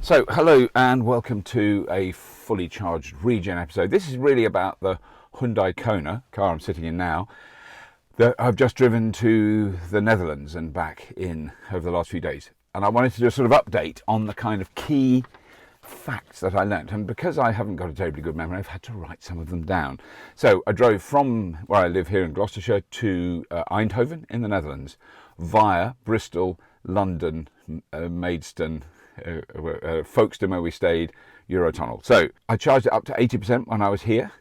So, hello and welcome to a fully charged regen episode. This is really about the Hyundai Kona, car I'm sitting in now, that I've just driven to the Netherlands and back in over the last few days. And I wanted to do a sort of update on the kind of key facts that I learnt. And because I haven't got a terribly good memory, I've had to write some of them down. So I drove from where I live here in Gloucestershire to Eindhoven in the Netherlands via Bristol, London, Maidstone, Folkestone where we stayed, Eurotunnel. So I charged it up to 80% when I was here,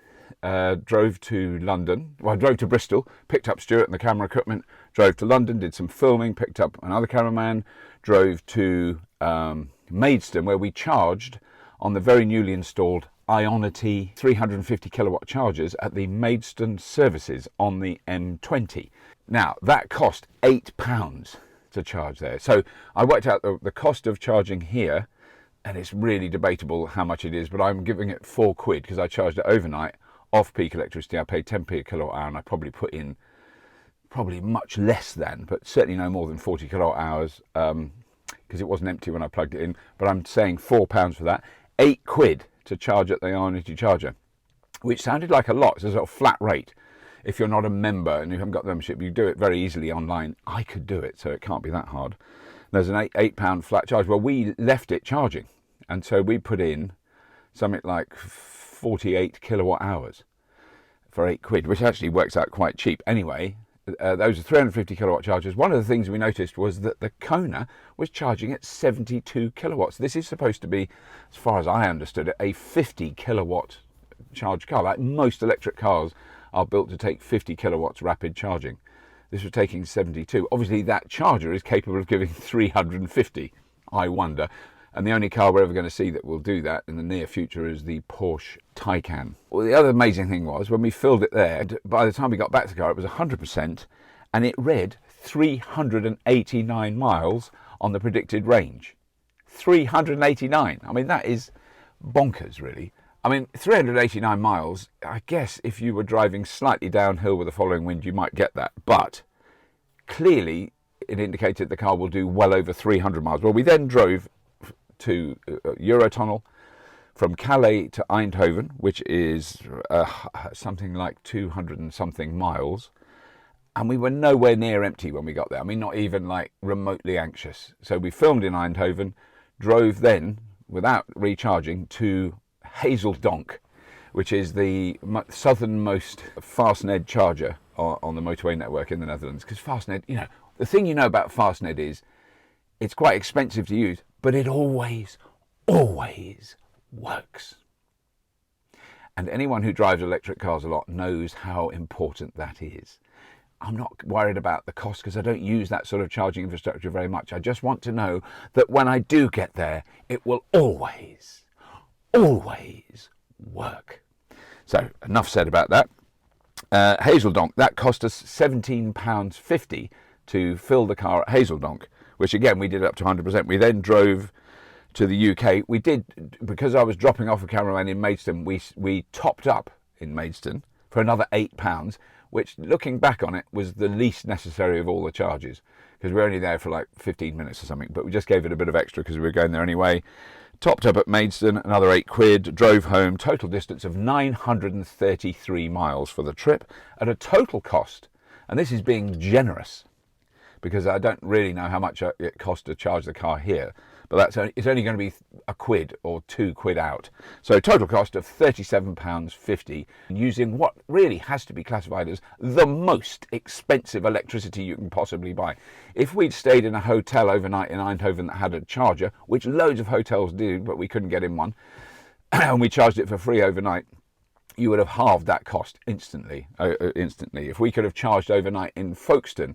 drove to London, well I drove to Bristol, picked up Stuart and the camera equipment, drove to London, did some filming, picked up another cameraman, drove to Maidstone where we charged on the very newly installed Ionity 350 kilowatt chargers at the Maidstone services on the M20. Now that cost £8 to charge there. So I worked out the cost of charging here, and it's really debatable how much it is, but I'm giving it £4 because I charged it overnight off peak electricity. I paid 10p a kilowatt hour, and I probably put in much less than, but certainly no more than 40 kilowatt hours because it wasn't empty when I plugged it in. But I'm saying £4 for that, £8 to charge at the Ionity charger, which sounded like a lot. It's a sort of flat rate. If you're not a member and you haven't got the membership, you do it very easily online. I could do it, so it can't be that hard. There's an £8 flat charge. Well, we left it charging, and so we put in something like 48 kilowatt hours for £8, which actually works out quite cheap. Anyway, those are 350 kilowatt chargers. One of the things we noticed was that the Kona was charging at 72 kilowatts. This is supposed to be, as far as I understood it, a 50 kilowatt charge car. Like most electric cars are built to take 50 kilowatts rapid charging. This was taking 72. Obviously that charger is capable of giving 350, I wonder. And the only car we're ever going to see that will do that in the near future is the Porsche Taycan. Well, the other amazing thing was when we filled it there, by the time we got back to the car, it was 100%, and it read 389 miles on the predicted range. 389. I mean, that is bonkers, really. I mean, 389 miles, I guess if you were driving slightly downhill with the following wind, you might get that. But clearly, it indicated the car will do well over 300 miles. Well, we then drove to Eurotunnel from Calais to Eindhoven, which is something like 200 and something miles. And we were nowhere near empty when we got there. I mean, not even like remotely anxious. So we filmed in Eindhoven, drove then, without recharging, to Hazeldonk, which is the southernmost Fastned charger on the motorway network in the Netherlands. Because Fastned, you know, the thing you know about Fastned is it's quite expensive to use, but it always works. And anyone who drives electric cars a lot knows how important that is. I'm not worried about the cost because I don't use that sort of charging infrastructure very much. I just want to know that when I do get there, it will always work. So enough said about that. Hazeldonk, that cost us £17.50 to fill the car at Hazeldonk, which again we did up to 100%. We then drove to the UK. We did, because I was dropping off a cameraman in Maidstone, we topped up in Maidstone for another £8, which looking back on it was the least necessary of all the charges because we were only there for like 15 minutes or something, but we just gave it a bit of extra because we were going there anyway. Topped up at Maidstone, another £8, drove home, total distance of 933 miles for the trip at a total cost, and this is being generous because I don't really know how much it costs to charge the car here, but it's only going to be £1 or £2 out. So total cost of £37.50 using what really has to be classified as the most expensive electricity you can possibly buy. If we'd stayed in a hotel overnight in Eindhoven that had a charger, which loads of hotels do, but we couldn't get in one, and we charged it for free overnight, you would have halved that cost instantly. If we could have charged overnight in Folkestone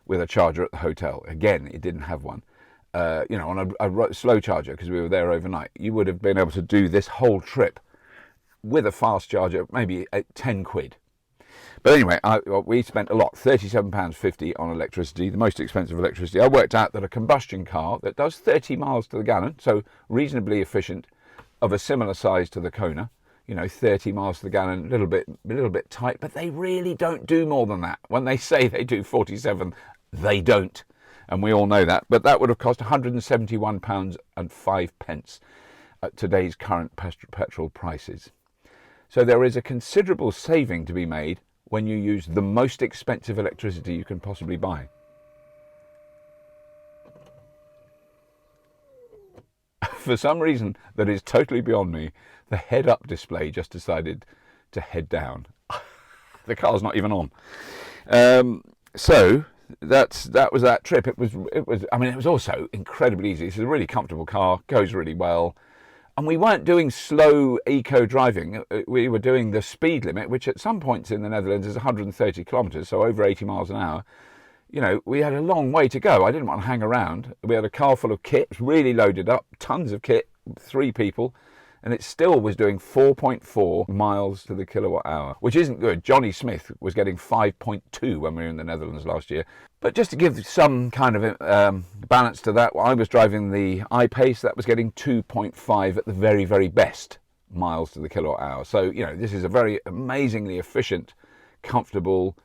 with a charger at the hotel, again, it didn't have one, on a slow charger because we were there overnight, you would have been able to do this whole trip with a fast charger, maybe £10. But anyway, we spent a lot, £37.50 on electricity, the most expensive electricity. I worked out that a combustion car that does 30 miles to the gallon, so reasonably efficient, of a similar size to the Kona, 30 miles to the gallon, a little bit tight, but they really don't do more than that. When they say they do 47, they don't. and we all know that. But that would have cost £171.05 at today's current petrol prices. So there is a considerable saving to be made when you use the most expensive electricity you can possibly buy. For some reason that is totally beyond me, the head-up display just decided to head down. The car's not even on. So that was that trip. It was. I mean, it was also incredibly easy. It's a really comfortable car, goes really well, and we weren't doing slow eco driving. We were doing the speed limit, which at some points in the Netherlands is 130 kilometres, so over 80 miles an hour. You know, we had a long way to go. I didn't want to hang around. We had a car full of kit, really loaded up, tons of kit, 3 people, and it still was doing 4.4 miles to the kilowatt hour, which isn't good. Johnny Smith was getting 5.2 when we were in the Netherlands last year. But just to give some kind of balance to that, I was driving the I-Pace. That was getting 2.5 at the very, very best miles to the kilowatt hour. So, you know, this is a very amazingly efficient, comfortable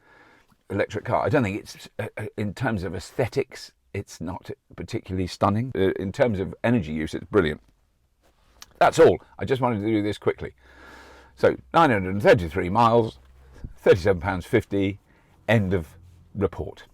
electric car. I don't think it's, in terms of aesthetics, it's not particularly stunning. In terms of energy use, it's brilliant. That's all. I just wanted to do this quickly. So 933 miles, £37.50, end of report.